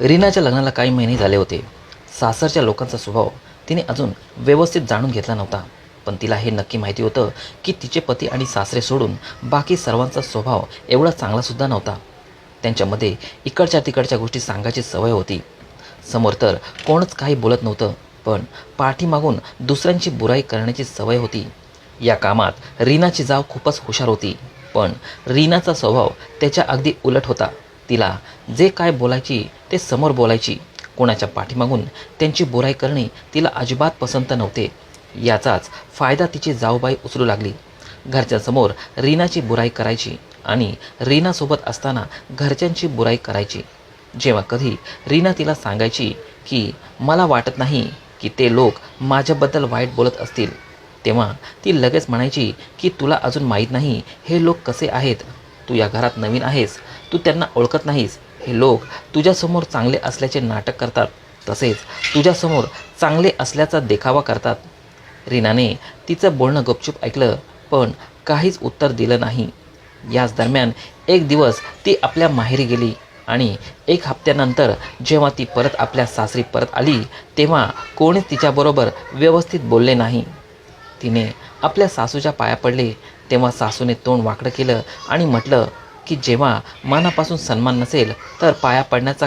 रीनाच्या लग्नाला काही महिने झाले होते. सासरच्या लोकांचा स्वभाव तिने अजून व्यवस्थित जाणून घेतला नव्हता. पण तिला हे नक्की माहिती होतं की तिचे पती आणि सासरे सोडून बाकी सर्वांचा स्वभाव एवढा चांगलासुद्धा नव्हता. त्यांच्यामध्ये इकडच्या तिकडच्या गोष्टी सांगायची सवय होती. समोर तर कोणच काही बोलत नव्हतं, पण पाठीमागून दुसऱ्यांची बुराई करण्याची सवय होती. या कामात रीनाची जाव खूपच हुशार होती. पण रीनाचा स्वभाव त्याच्या अगदी उलट होता. तिला जे काय बोलायची ते समोर बोलायची. कोणाच्या पाठीमागून त्यांची बुराई करणे तिला अजिबात पसंत नव्हते. याचाच फायदा तिची जाऊबाई उचलू लागली. घरच्यांसमोर रीनाची बुराई करायची आणि रीनासोबत असताना घरच्यांची बुराई करायची. जेव्हा कधी रीना तिला सांगायची की मला वाटत नाही की ते लोक माझ्याबद्दल वाईट बोलत असतील, तेव्हा ती लगेच म्हणायची की तुला अजून माहीत नाही हे लोक कसे आहेत. तू या घरात नवीन आहेस, तू त्यांना ओळखत नाहीस. हे लोक तुझ्यासमोर चांगले असल्याचे नाटक करतात, तसेच तुझ्यासमोर चांगले असल्याचा देखावा करतात. रीनाने तिचं बोलणं गपचूप ऐकलं, पण काहीच उत्तर दिलं नाही. याच दरम्यान एक दिवस ती आपल्या माहेरी गेली आणि 1 हप्त्यानंतर जेव्हा ती परत आपल्या सासरी परत आली, तेव्हा कोणीच तिच्याबरोबर व्यवस्थित बोलले नाही. तिने आपल्या सासूच्या पाया पडले, तेव्हा सासूने तोंड वाकडं केलं आणि म्हटलं की जेव्हा मनापासून सन्मान नसेल तर पाया पडण्याचा